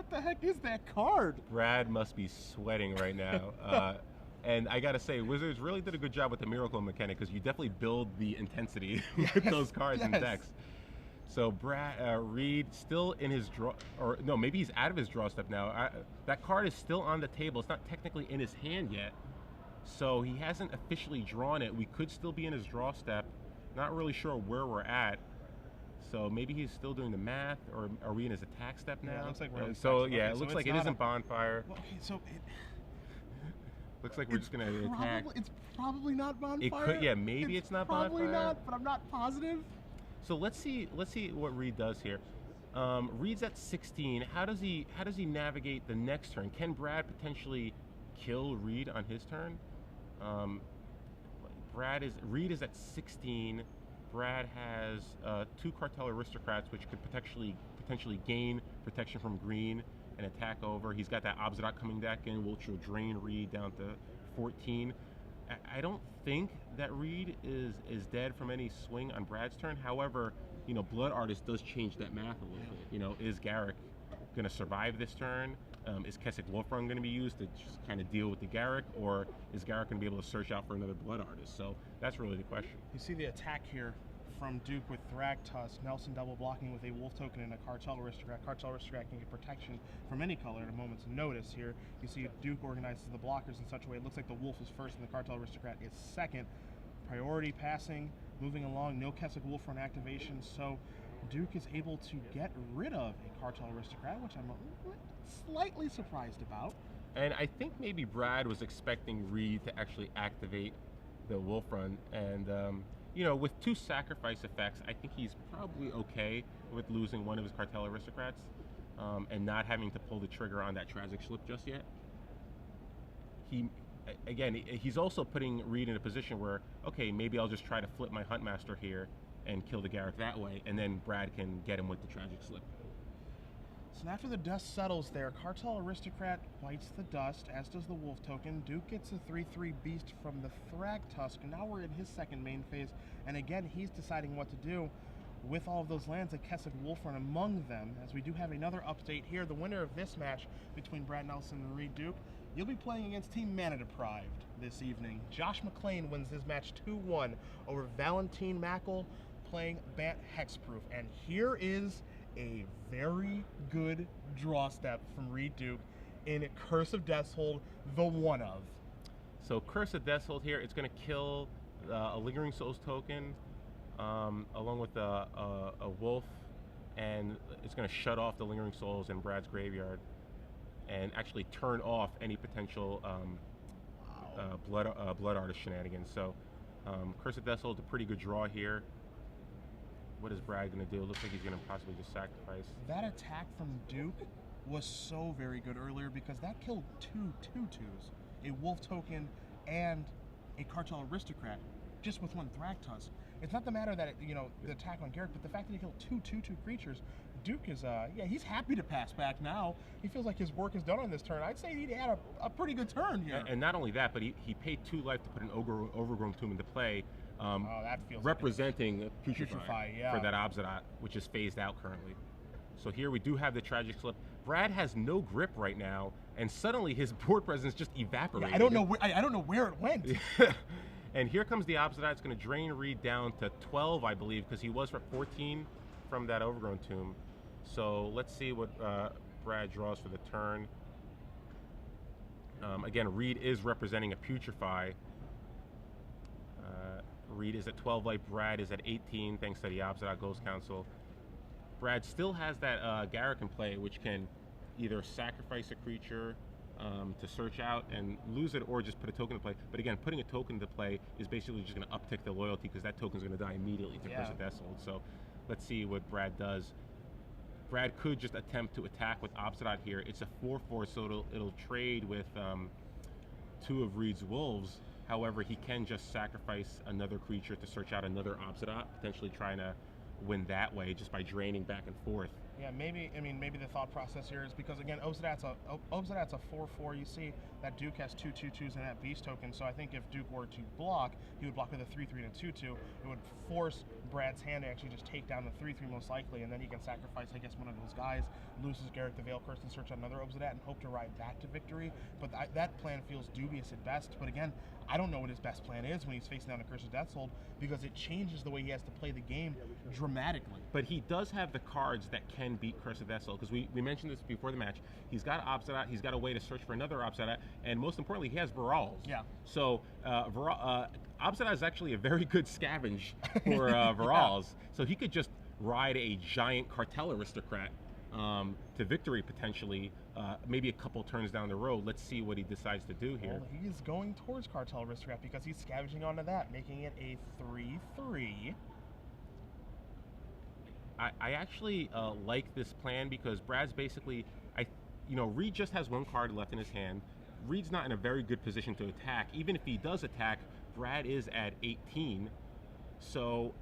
the heck is that card? Brad must be sweating right now. And I gotta say, Wizards really did a good job with the Miracle mechanic, because you definitely build the intensity with those cards in decks. So Reid still in his draw, or no, maybe he's out of his draw step now. That card is still on the table. It's not technically in his hand yet, so he hasn't officially drawn it. We could still be in his draw step. Not really sure where we're at. So maybe he's still doing the math, or are we in his attack step now? Yeah, it looks like we're in so attack. yeah, Okay, it so looks it's like it not isn't Bonfire. Well, okay, so Looks like we're just gonna attack. It's probably not Bonfire. It could, yeah, maybe it's not probably Bonfire. Not, but I'm not positive. So let's see what Reid does here. Reid's at 16. How does he navigate the next turn? Can Brad potentially kill Reid on his turn? Reid is at 16. Brad has 2 Cartel Aristocrats, which could potentially gain protection from green and attack over. He's got that Obsidian coming back in, which will drain Reid down to 14. I don't think that Reid is dead from any swing on Brad's turn. However, you know, Blood Artist does change that math a little bit. You know, is Garruk going to survive this turn? Is Kessig Wolfrun going to be used to just kind of deal with the Garruk, or is Garruk going to be able to search out for another Blood Artist? So that's really the question. You see the attack here from Duke with Thragtusk. Nelson double blocking with a Wolf token and a Cartel Aristocrat. Cartel Aristocrat can get protection from any color at a moment's notice here. You see Duke organizes the blockers in such a way it looks like the Wolf is first and the Cartel Aristocrat is second. Priority passing, moving along, no Kessig Wolfrun activation, so Duke is able to get rid of a Cartel Aristocrat, which I'm slightly surprised about. And I think maybe Brad was expecting Reid to actually activate the Wolfrun, and you know, with 2 sacrifice effects, I think he's probably okay with losing one of his Cartel Aristocrats and not having to pull the trigger on that Tragic Slip just yet. He's also putting Reid in a position where, okay, maybe I'll just try to flip my Huntmaster here and kill the Garruk that way, and then Brad can get him with the Tragic Slip. So after the dust settles there, Cartel Aristocrat bites the dust, as does the Wolf token. Duke gets a 3/3 beast from the Thragtusk, and now we're in his second main phase, and again, he's deciding what to do with all of those lands, and Kessig Wolfrun among them, as we do have another update here. The winner of this match between Brad Nelson and Reid Duke, you'll be playing against Team Mana Deprived this evening. Josh McClain wins his match 2-1 over Valentine Mackel, playing Bant Hexproof, and here is a very good draw step from Reid Duke in Curse of Deathhold, the one of. So Curse of Deathhold here, it's going to kill a Lingering Souls token along with a Wolf, and it's going to shut off the Lingering Souls in Brad's graveyard and actually turn off any potential Blood Artist shenanigans. So Curse of Deathhold, a pretty good draw here. What is Brad going to do? It looks like he's going to possibly just sacrifice. That attack from Duke was so very good earlier, because that killed 2 2/2s, a Wolf token and a Cartel Aristocrat, just with 1 Thragtusk. It's not the matter that, you know, the attack on Garruk, but the fact that he killed 2 2/2 creatures. Duke is, yeah, he's happy to pass back now. He feels like his work is done on this turn. I'd say he had a pretty good turn here. And not only that, but he paid 2 life to put an Overgrown Tomb into play. That feels representing like Putrefy, yeah, for that Obsidian, which is phased out currently. So here we do have the Tragic Slip. Brad has no grip right now, and suddenly his board presence just evaporated. Yeah, I don't know where it went. And here comes the Obsidian. It's going to drain Reid down to 12, I believe, because he was for 14 from that Overgrown Tomb. So let's see what Brad draws for the turn. Again, Reid is representing a Putrefy. Reid is at 12 life, Brad is at 18 thanks to the Obsidian Ghost Council. Brad still has that Garrick in play, which can either sacrifice a creature to search out and lose it, or just put a token to play. But again, putting a token into play is basically just going to uptick the loyalty, because that token is going to die immediately to Curse of Deathhold. So let's see what Brad does. Brad could just attempt to attack with Obsidian here. It's a 4/4, so it'll trade with 2 of Reid's Wolves. However, he can just sacrifice another creature to search out another Obsidian, potentially trying to win that way just by draining back and forth. Yeah, maybe, I mean, maybe the thought process here is because, again, Obsidat's a 4/4. You see that Duke has 2 2/2s and that beast token, so I think if Duke were to block, he would block with a 3/3 and a 2/2. It would force Brad's hand to actually just take down the 3/3 most likely, and then he can sacrifice, I guess, one of those guys, loses Garrick the Veil Curse, and search out another Obsidat and hope to ride that to victory. But that plan feels dubious at best. But again, I don't know what his best plan is when he's facing down a Curse of Deathhold, because it changes the way he has to play the game dramatically. But he does have the cards that can beat Curse of Deathhold, because we mentioned this before the match. He's got Obsidian, he's got a way to search for another Obsidian, and most importantly, he has Virals. Yeah. So Obsidian is actually a very good scavenge for Virals. Yeah. So he could just ride a giant Cartel Aristocrat to victory potentially, maybe a couple turns down the road. Let's see what he decides to do here. Well, he's going towards Cartel Aristocrat because he's scavenging onto that, making it a 3/3. I actually like this plan, because Brad's basically, Reid just has 1 card left in his hand. Reid's not in a very good position to attack. Even if he does attack, Brad is at 18. So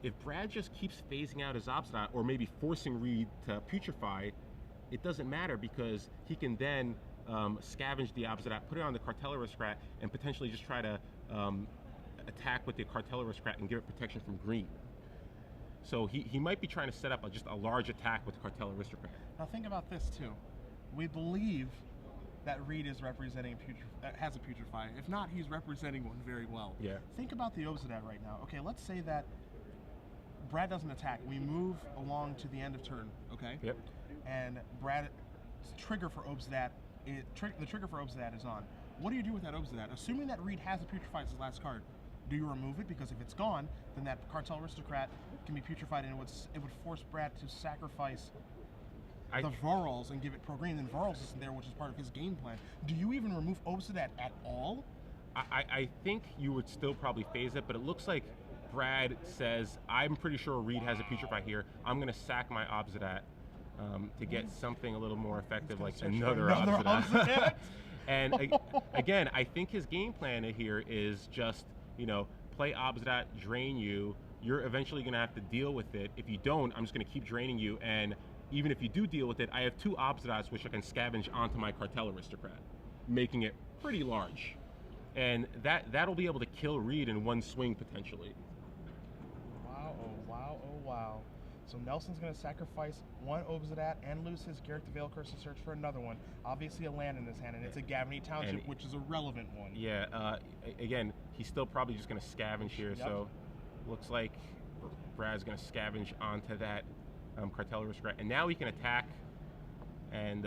if Brad just keeps phasing out his Obsidian, or maybe forcing Reid to Putrefy, it doesn't matter, because he can then scavenge the Obsidian, put it on the Cartel Aristocrat, and potentially just try to attack with the Cartel Aristocrat and give it protection from green. So he might be trying to set up just a large attack with the Cartel Aristocrat. Now think about this too. We believe that Reid is representing has a Putrefy. If not, he's representing one very well. Yeah. Think about the Obsidian right now. Okay, let's say that Brad doesn't attack. We move along to the end of turn. Okay. Yep. And Brad's trigger for Obsidian, the trigger for Obsidian is on. What do you do with that Obsidian? Assuming that Reid has a Putrefy as his last card, do you remove it? Because if it's gone, then that Cartel Aristocrat can be putrefied, and it would force Brad to sacrifice the Varls and give it pro green. Then Varls isn't there, which is part of his game plan. Do you even remove Obsidian at all? I think you would still probably phase it, but it looks like Brad says, I'm pretty sure Reid has a Putrefy here. I'm going to sack my Obsidian to get something a little more effective, like another Obsidian. And again, I think his game plan here is just, play Obsidian, drain you. You're eventually going to have to deal with it. If you don't, I'm just going to keep draining you, and even if you do deal with it, I have 2 Obsidians which I can scavenge onto my Cartel Aristocrat, making it pretty large. And that'll be able to kill Reid in 1 swing, potentially. Wow, oh wow, oh wow. So Nelson's going to sacrifice 1 Obsidian and lose his Garrick the Veil Curse to search for another one. Obviously a land in his hand, and it's a Gavany Township, which is a relevant one. Yeah, again, he's still probably just going to scavenge here, yep. So looks like Brad's going to scavenge onto that Cartel Aristocrat, and now he can attack, and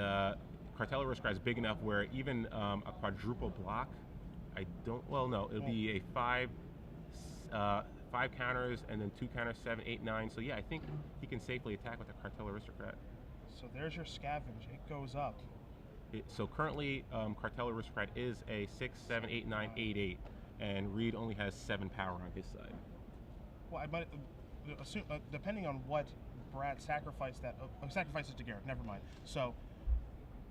Cartel Aristocrat is big enough where even a quadruple block, it'll be a 5 counters and then 2 counters, 7, 8, 9. So yeah, I think he can safely attack with the Cartel Aristocrat. So there's your scavenge. It goes up. So currently, Cartel Aristocrat is a 6, 7, 8, 9, 8, 8, and Reid only has 7 power on his side. Well, but depending on what Brad sacrifices to Garrick. Never mind. So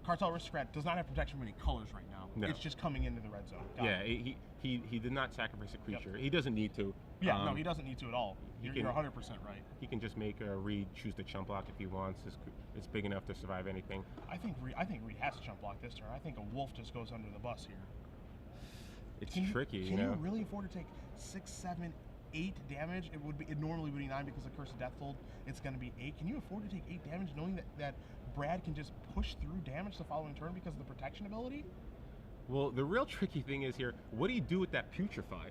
Cartel Aristocrat does not have protection from any colors right now. No. It's just coming into the red zone. Got it. He did not sacrifice a creature. Yep. He doesn't need to. Yeah, no, he doesn't need to at all. You're 100% right. He can just make Reid choose to chump block if he wants. It's big enough to survive anything. I think Reid has to chump block this turn. I think a wolf just goes under the bus here. It's tricky. Can you really afford to take 6, 7, 8 damage? It normally would be 9 because of Curse of Deathhold. It's going to be 8. Can you afford to take 8 damage knowing that Brad can just push through damage the following turn because of the protection ability? Well, the real tricky thing is here, what do you do with that Putrefy?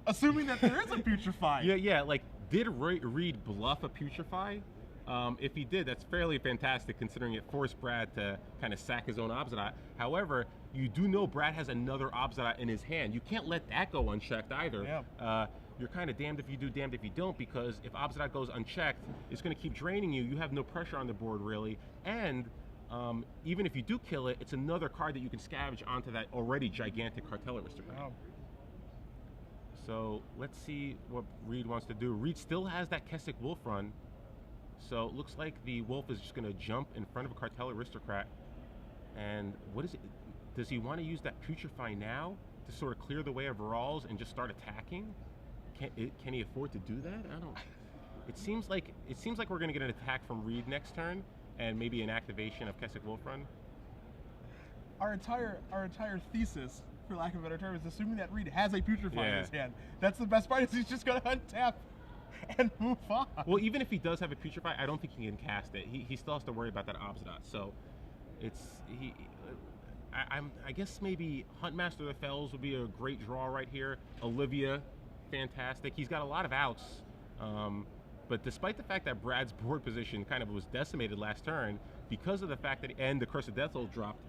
Assuming that there is a Putrefy. Yeah, like, did Reid bluff a Putrefy? If he did, that's fairly fantastic considering it forced Brad to kind of sack his own Obzidot. However, you do know Brad has another Obzidot in his hand. You can't let that go unchecked either. Yeah. You're kind of damned if you do, damned if you don't, because if Obzidot goes unchecked, it's going to keep draining you. You have no pressure on the board, really. And even if you do kill it, it's another card that you can scavenge onto that already gigantic Cartel Aristocrat. Wow. So let's see what Reid wants to do. Reid still has that Kessig Wolf run. So it looks like the Wolf is just going to jump in front of a Cartel Aristocrat. And what is it? Does he want to use that Putrefy now to sort of clear the way of Varals and just start attacking? Can he afford to do that? I don't. It seems like we're going to get an attack from Reid next turn, and maybe an activation of Kessig Wolf run. Our entire thesis, for lack of a better term, is assuming that Reid has a Putrefy in his hand. That's the best part, is he's just going to untap and move on. Well, even if he does have a Putrefy, I don't think he can cast it. He still has to worry about that Obzidot. So I guess maybe Huntmaster of the Fells would be a great draw right here. Olivia, fantastic. He's got a lot of outs. But despite the fact that Brad's board position kind of was decimated last turn, because of the fact that, and the Curse of Deathhold dropped,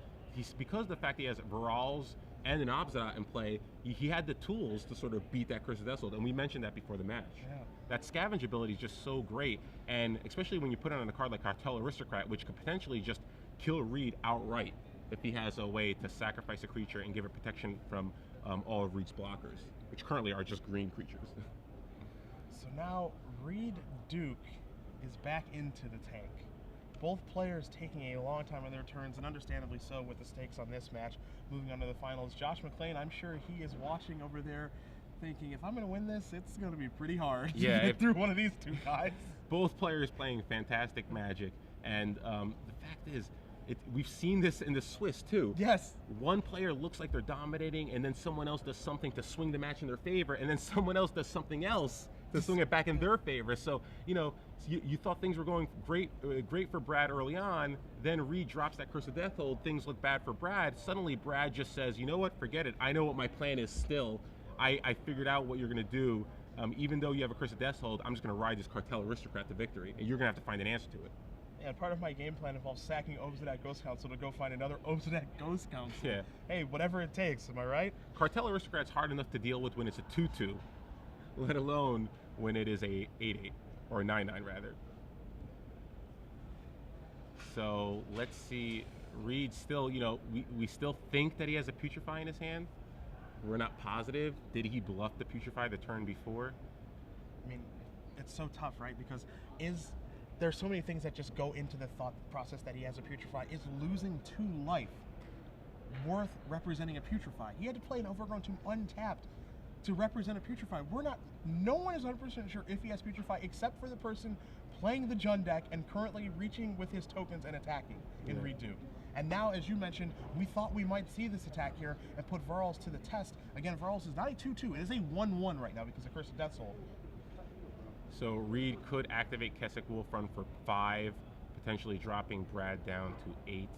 because of the fact that he has Varals and an Obzidot in play, he had the tools to sort of beat that Curse of Deathhold, and we mentioned that before the match. Yeah. That scavenge ability is just so great, and especially when you put it on a card like Cartel Aristocrat, which could potentially just kill Reid outright if he has a way to sacrifice a creature and give it protection from all of Reid's blockers, which currently are just green creatures. So now Reid Duke is back into the tank. Both players taking a long time on their turns, and understandably so with the stakes on this match. Moving on to the finals, Josh McClain, I'm sure he is watching over there thinking, if I'm going to win this, it's going to be pretty hard to get through one of these two guys. Both players playing fantastic Magic, and the fact is, we've seen this in the Swiss too. Yes. One player looks like they're dominating, and then someone else does something to swing the match in their favor, and then someone else does something else to swing it back in their favor. So, you thought things were going great for Brad early on, then Reid drops that Curse of Deathhold, things look bad for Brad. Suddenly Brad just says, you know what, forget it. I know what my plan is still. I figured out what you're going to do. Even though you have a Curse of Deathhold, I'm just going to ride this Cartel Aristocrat to victory, and you're going to have to find an answer to it. And part of my game plan involves sacking Obzidot Ghost Council to go find another Obzidot Ghost Council. Yeah. Hey, whatever it takes, am I right? Cartel Aristocrat's hard enough to deal with when it's a 2/2, let alone when it is a 8/8, or a 9/9 rather. So let's see, Reid still, we still think that he has a Putrefy in his hand. We're not positive. Did he bluff the Putrefy the turn before? I mean, it's so tough, right? Because there's so many things that just go into the thought process that he has a Putrefy. Is losing 2 life worth representing a Putrefy? He had to play an Overgrown Tomb untapped to represent a Putrefy. No one is 100% sure if he has Putrefy except for the person playing the Jund deck and currently reaching with his tokens and attacking in Reid Duke. And now, as you mentioned, we thought we might see this attack here and put Varals to the test. Again, Varals is not a 2/2. It is a 1/1 right now because of Curse of Deathhold. So Reid could activate Kessig Wolf Run for 5, potentially dropping Brad down to 8.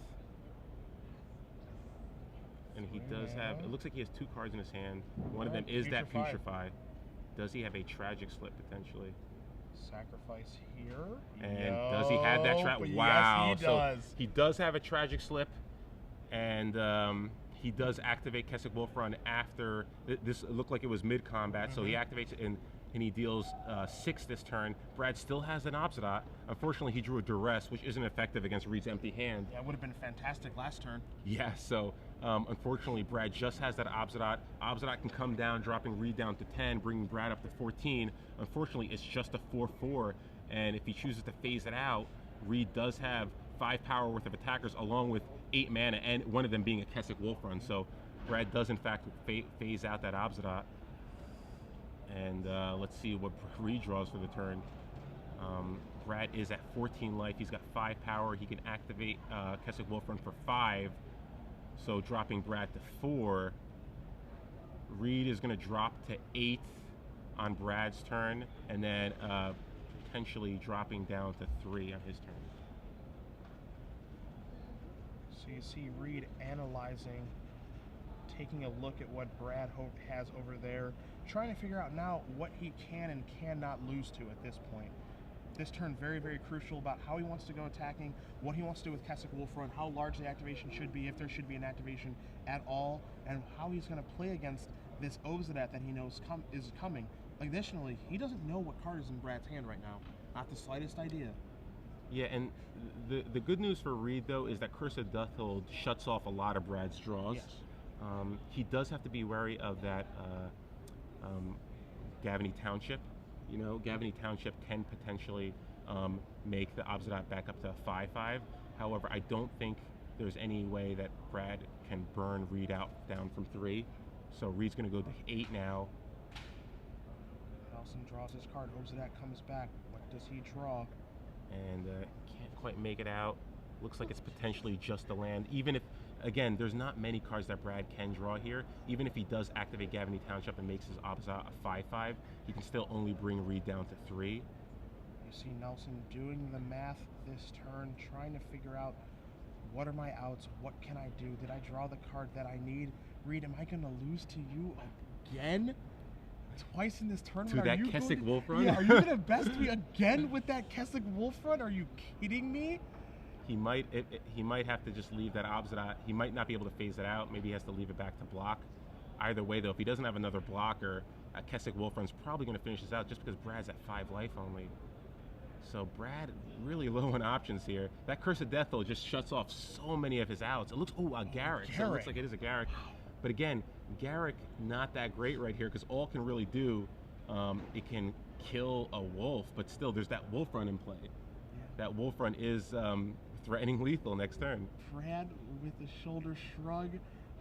And he does have, it looks like he has 2 cards in his hand. One of them is that Putrefy. Does he have a Tragic Slip potentially? Sacrifice here. And does he have that wow. Yes, he does. So he does have a Tragic Slip, and he does activate Kessig Wolf Run after this. It looked like it was mid-combat, so he activates it and he deals 6 this turn. Brad still has an Obzidot. Unfortunately, he drew a Duress, which isn't effective against Reid's empty hand. Yeah, it would have been fantastic last turn. Yeah, so unfortunately, Brad just has that Obzidot. Obzidot can come down, dropping Reid down to 10, bringing Brad up to 14. Unfortunately, it's just a 4/4, and if he chooses to phase it out, Reid does have 5 power worth of attackers, along with 8 mana, and one of them being a Kessig Wolf Run. So Brad does, in fact, phase out that Obzidot. And let's see what Reid draws for the turn. Brad is at 14 life. He's got 5 power. He can activate Kessig Wolf Run for 5. So dropping Brad to 4. Reid is going to drop to 8 on Brad's turn, and then potentially dropping down to 3 on his turn. So you see Reid analyzing, taking a look at what Brad has over there, trying to figure out now what he can and cannot lose to at this point. this turn very, very crucial about how he wants to go attacking, what he wants to do with Kessig Wolfrun, how large the activation should be, if there should be an activation at all, and how he's going to play against this Obsidian that he knows is coming. Additionally, he doesn't know what card is in Brad's hand right now. Not the slightest idea. Yeah, and the good news for Reid, though, is that Curse of Deathhold shuts off a lot of Brad's draws. Yes. He does have to be wary of that Gavany Township. You know, Gavany Township can potentially make the Obsidian back up to a 5/5. However, I don't think there's any way that Brad can burn Reid out down from 3. So Reid's going to go to 8 now. Nelson draws his card. Obsidian comes back. What does he draw? And can't quite make it out. Looks like it's potentially just a land. Even if, again, there's not many cards that Brad can draw here. Even if he does activate Gavany Township and makes his Obsidian a 5/5, he can still only bring Reid down to 3. You see Nelson doing the math this turn, trying to figure out what are my outs, what can I do? Did I draw the card that I need? Reid, am I going to lose to you again? Twice in this tournament? To that Kessig Wolfrun? Yeah, are you going to best me again with that Kessig Wolfrun? Are you kidding me? He might have to just leave that Obsidian. He might not be able to phase it out. Maybe he has to leave it back to block. Either way, though, if he doesn't have another blocker, Kessig Wolfrun's probably going to finish this out just because Brad's at 5 life only. So Brad really low on options here. That Curse of Deathhold just shuts off so many of his outs. It looks, Garrick. So it looks like it is a Garrick. But again, Garrick not that great right here because all it can really do, it can kill a wolf, but still there's that Wolfrun in play. Yeah. That Wolfrun is threatening lethal next turn. Brad with a shoulder shrug,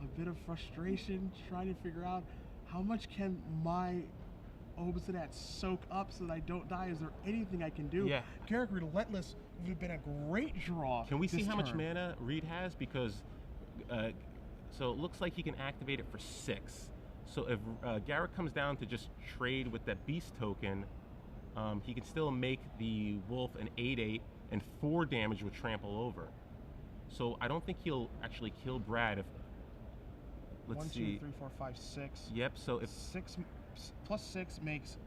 a bit of frustration, trying to figure out how much can my Obsidian soak up so that I don't die. Is there anything I can do? Yeah. Garrick Relentless would have been a great draw. Can we see how turn. much mana Reid has? Because so it looks like he can activate it for 6. So if Garrick comes down to just trade with that beast token, he can still make the wolf an 8/8 and 4 damage with trample over. So I don't think he'll actually kill Brad if. Let's 1, see. 2, 3, 4, 5, 6. Yep. So if 6 plus 6 makes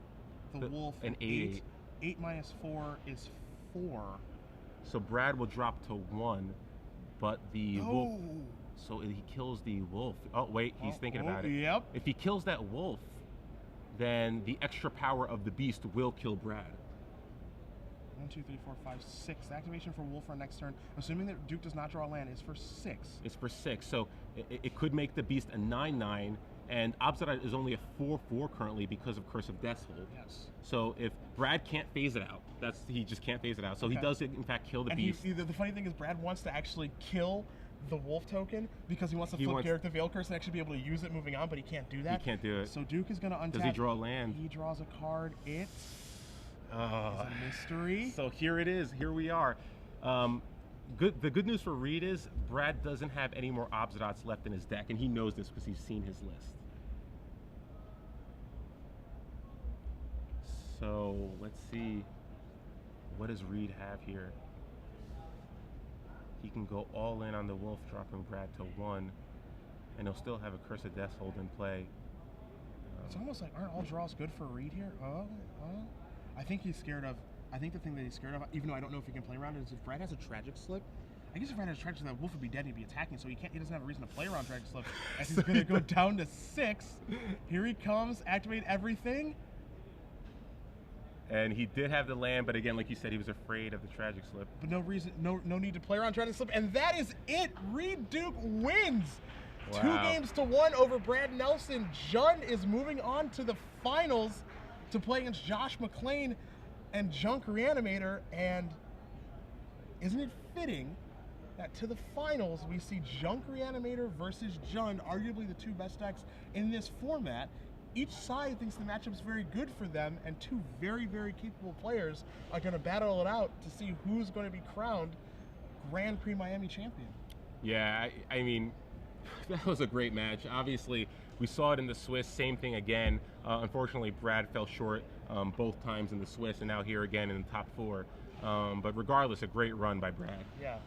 the wolf an 8/8. 8 minus 4 is 4. So Brad will drop to 1, but the wolf. So he kills the wolf. Oh wait, he's thinking about it. Yep. If he kills that wolf, then the extra power of the beast will kill Brad. 1, 2, 3, 4, 5, 6. The activation for Wolfrun next turn, assuming that Duke does not draw land, is for 6. It's for 6. So it could make the beast a 9/9, and Obsidian is only a 4/4 currently because of Curse of Deathhold. Yes. So if Brad can't phase it out, he just can't phase it out. So he does in fact kill the beast. The funny thing is Brad wants to actually kill the wolf token because he wants to flip Garrick the Veil Curse and actually be able to use it moving on, but he can't do that. He can't do it. So Duke is going to untap. Does he draw a land? He draws a card. It's a mystery. So here it is. Here we are. The good news for Reid is Brad doesn't have any more Obsidians left in his deck, and he knows this because he's seen his list. So let's see. What does Reid have here? He can go all in on the wolf, dropping Brad to 1, and he'll still have a Curse of Deathhold in play. It's almost like, aren't all draws good for Reid here? I think he's scared of. I think the thing that he's scared of, even though I don't know if he can play around it, is if Brad has a Tragic Slip. I guess if Brad has a Tragic Slip, that wolf would be dead and he'd be attacking, so he doesn't have a reason to play around Tragic Slip. As he's going to go down to 6. Here he comes, activate everything. And he did have the land, but again, like you said, he was afraid of the Tragic Slip. But no reason, no need to play around Tragic Slip, and that is it. Reid Duke wins. Wow. 2-1 over Brad Nelson. Jund is moving on to the finals to play against Josh McClain and Junk Reanimator. And isn't it fitting that to the finals we see Junk Reanimator versus Jund, arguably the 2 best decks in this format. Each side thinks the matchup's very good for them, and 2 very, very capable players are going to battle it out to see who's going to be crowned Grand Prix Miami champion. Yeah, I mean, that was a great match. Obviously, we saw it in the Swiss, same thing again. Unfortunately, Brad fell short both times in the Swiss, and now here again in the top 4. But regardless, a great run by Brad. Yeah.